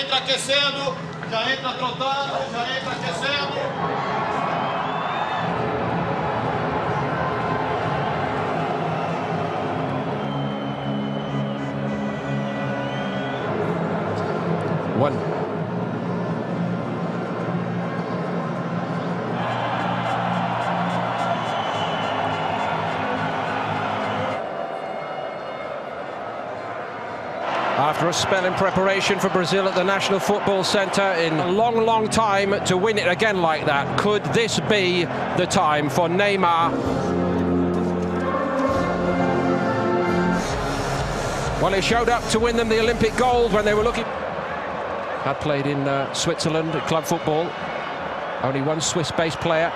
entra aquecendo, já entra trotando, já entra aquecendo. One. After a spell in preparation for Brazil at the National Football Centre in a long, long time to win it again like that. Could this be the time for Neymar? Well, he showed up to win them the Olympic gold when they were looking. Had played in Switzerland at club football. Only one Swiss-based player.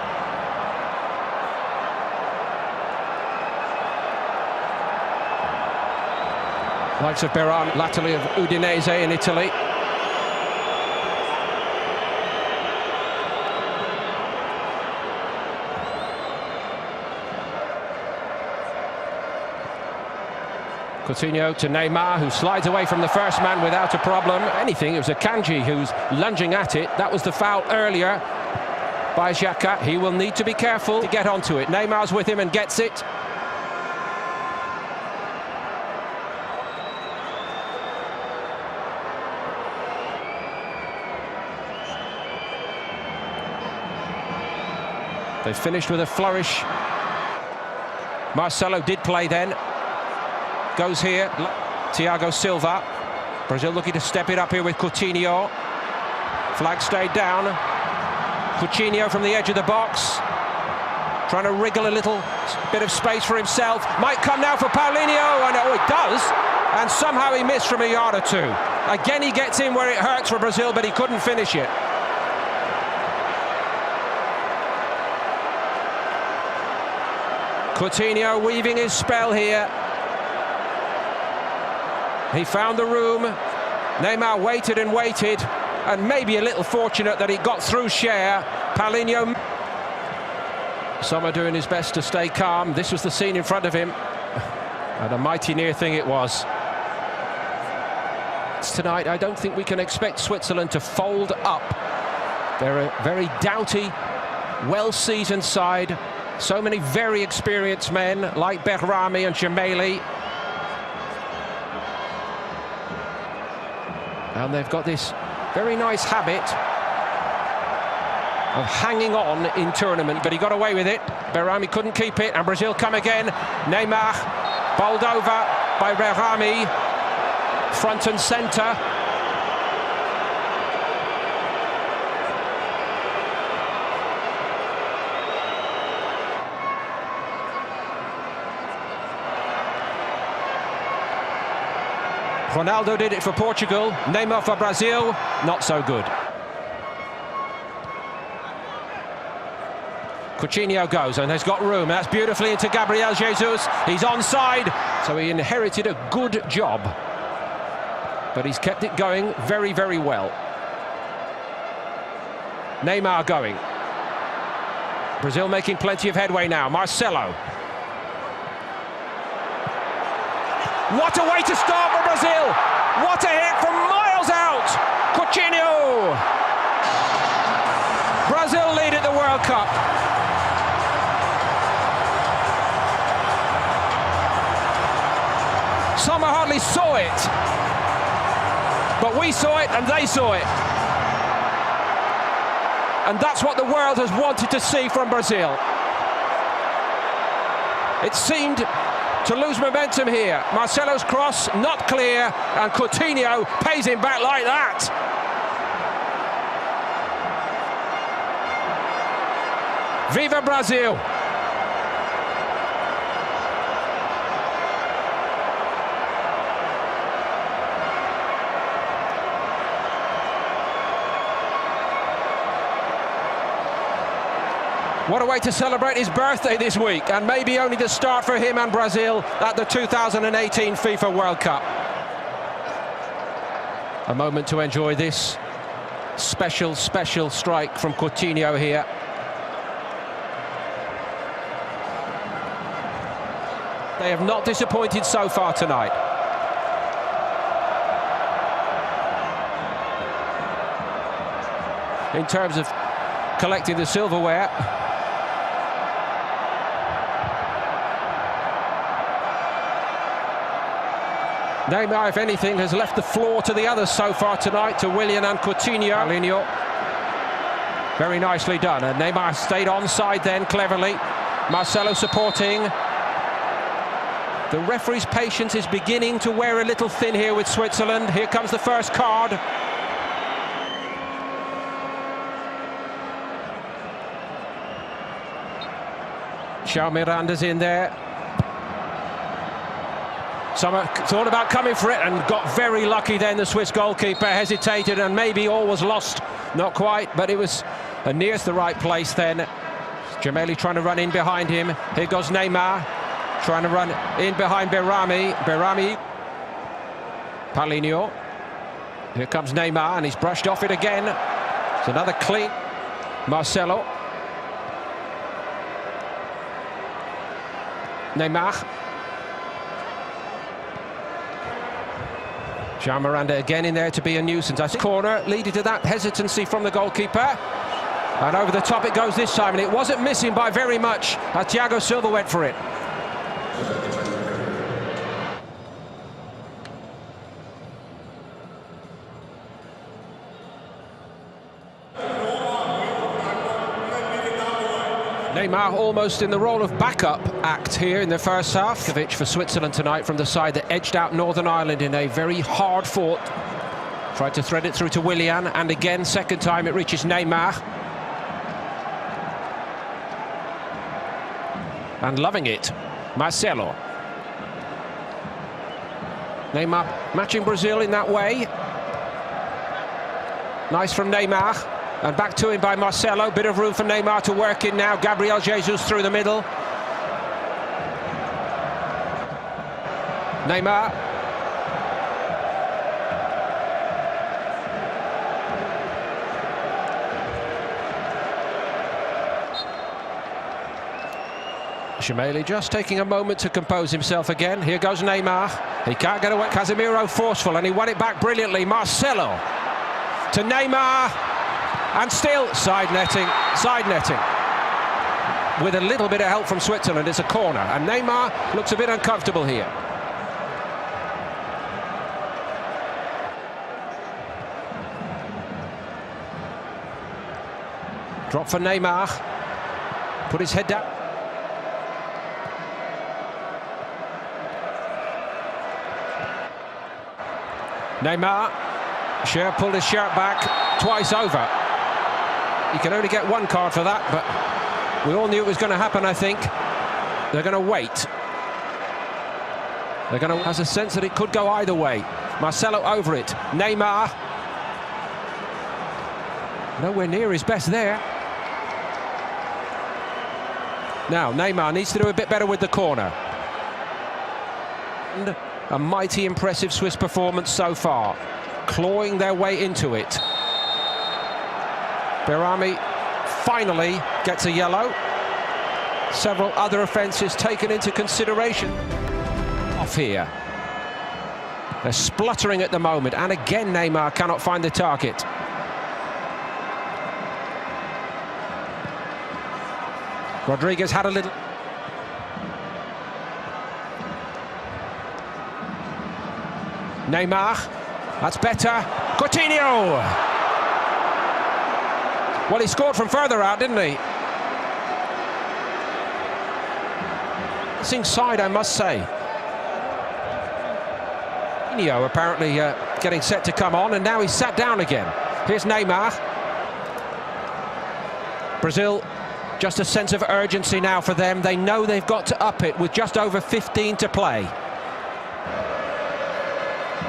Likes of Berran, latterly of Udinese in Italy. Coutinho to Neymar, who slides away from the first man without a problem. Anything, it was Akanji who's lunging at it. That was the foul earlier by Xhaka. He will need to be careful to get onto it. Neymar's with him and gets it. They finished with a flourish. Marcelo did play then. Goes here, Thiago Silva. Brazil looking to step it up here with Coutinho. Flag stayed down. Coutinho from the edge of the box. Trying to wriggle a little bit of space for himself. Might come now for Paulinho, and oh, it does. And somehow he missed from a yard or two. Again, he gets in where it hurts for Brazil, but he couldn't finish it. Coutinho weaving his spell here. He found the room. Neymar waited and waited, and maybe a little fortunate that he got through Cher. Paulinho. Sommer doing his best to stay calm. This was the scene in front of him, and a mighty near thing it was. Tonight, I don't think we can expect Switzerland to fold up. They're a very doughty, well-seasoned side. So many very experienced men like Behrami and Gemelli. And they've got this very nice habit of hanging on in tournament, but he got away with it. Behrami couldn't keep it, and Brazil come again. Neymar bowled over by Behrami, front and centre. Ronaldo did it for Portugal. Neymar for Brazil, not so good. Coutinho goes and has got room. That's beautifully into Gabriel Jesus. He's onside, so he inherited a good job. But he's kept it going very, very well. Neymar going. Brazil making plenty of headway now. Marcelo. What a way to start for Brazil! What a hit from miles out! Coutinho! Brazil lead at the World Cup. Sommer hardly saw it, but we saw it and they saw it. And that's what the world has wanted to see from Brazil. It seemed to lose momentum here. Marcelo's cross, not clear, and Coutinho pays him back like that. Viva Brazil! What a way to celebrate his birthday this week, and maybe only the start for him and Brazil at the 2018 FIFA World Cup. A moment to enjoy this special strike from Coutinho here. They have not disappointed so far tonight. in terms of collecting the silverware. Neymar, if anything, has left the floor to the others so far tonight, to Willian and Coutinho. Very nicely done, and Neymar stayed onside then, cleverly. Marcelo supporting. The referee's patience is beginning to wear a little thin here with Switzerland. Here comes the first card. João Miranda's in there. Sommer thought about coming for it and got very lucky then. The Swiss goalkeeper hesitated and maybe all was lost. Not quite, but it was near the right place then. Gemelli trying to run in behind him. Here goes Neymar, trying to run in behind Berami. Paulinho. Here comes Neymar, and he's brushed off it again. It's another clean. Marcelo. Neymar. João Miranda again in there to be a nuisance. That's corner, leading to that hesitancy from the goalkeeper. And over the top it goes this time, and it wasn't missing by very much as Thiago Silva went for it. Neymar almost in the role of backup act here in the first half. Kovic for Switzerland tonight from the side that edged out Northern Ireland in a very hard fought. Tried to thread it through to Willian, and again, second time it reaches Neymar. And loving it, Marcelo. Neymar matching Brazil in that way. Nice from Neymar. And back to him by Marcelo. Bit of room for Neymar to work in now. Gabriel Jesus through the middle. Neymar. Gemelli just taking a moment to compose himself again. Here goes Neymar. He can't get away. Casemiro forceful, and he won it back brilliantly. Marcelo to Neymar. And still side netting. With a little bit of help from Switzerland, it's a corner. And Neymar looks a bit uncomfortable here. Drop for Neymar. Put his head down. Neymar. Cher pulled his shirt back twice over. You can only get one card for that, but we all knew it was going to happen, I think. They're going to wait. Has a sense that it could go either way. Marcelo over it. Neymar. Nowhere near his best there. Now, Neymar needs to do a bit better with the corner. And a mighty impressive Swiss performance so far. Clawing their way into it. Berami finally gets a yellow. Several other offences taken into consideration. Off here. They're spluttering at the moment, and again Neymar cannot find the target. Rodriguez had a little... Neymar, that's better. Coutinho! Well, he scored from further out, didn't he? It's inside, I must say. Coutinho apparently getting set to come on, and now he's sat down again. Here's Neymar. Brazil, just a sense of urgency now for them. They know they've got to up it with just over 15 to play.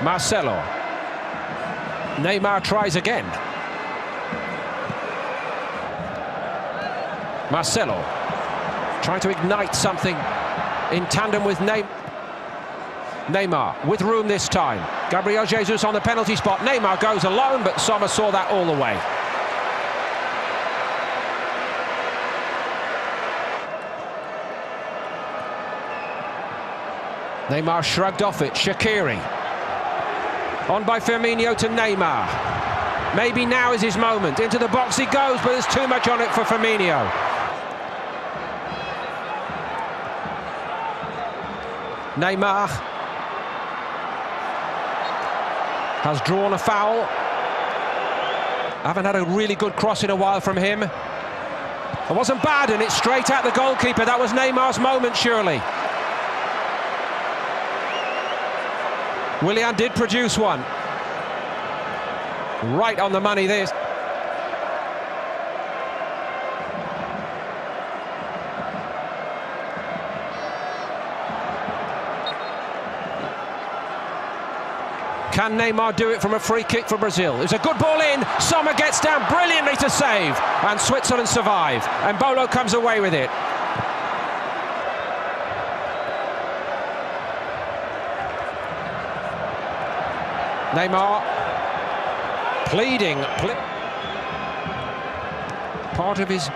Marcelo. Neymar tries again. Marcelo trying to ignite something in tandem with Neymar with room this time. Gabriel Jesus on the penalty spot. Neymar goes alone, but Sommer saw that all the way. Neymar shrugged off it. Shaqiri on by Firmino to Neymar. Maybe now is his moment. Into the box he goes, but there's too much on it for Firmino. Neymar has drawn a foul. Haven't had a really good cross in a while from him. It wasn't bad, and it's straight at the goalkeeper. That was Neymar's moment, surely. Willian did produce one. Right on the money, this. Can Neymar do it from a free kick for Brazil? It's a good ball in. Sommer gets down brilliantly to save, and Switzerland survive. And Bolo comes away with it. Neymar pleading. Part of his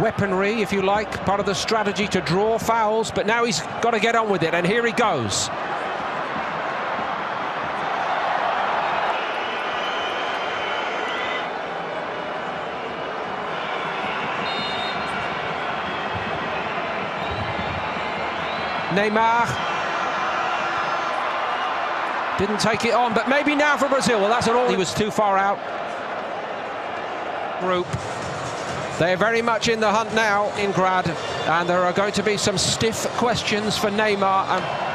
weaponry, if you like, part of the strategy to draw fouls, but now he's got to get on with it, and here he goes. Neymar didn't take it on, but maybe now for Brazil. Well, that's an all. He was too far out. Group. They're very much in the hunt now in Grad, and there are going to be some stiff questions for Neymar.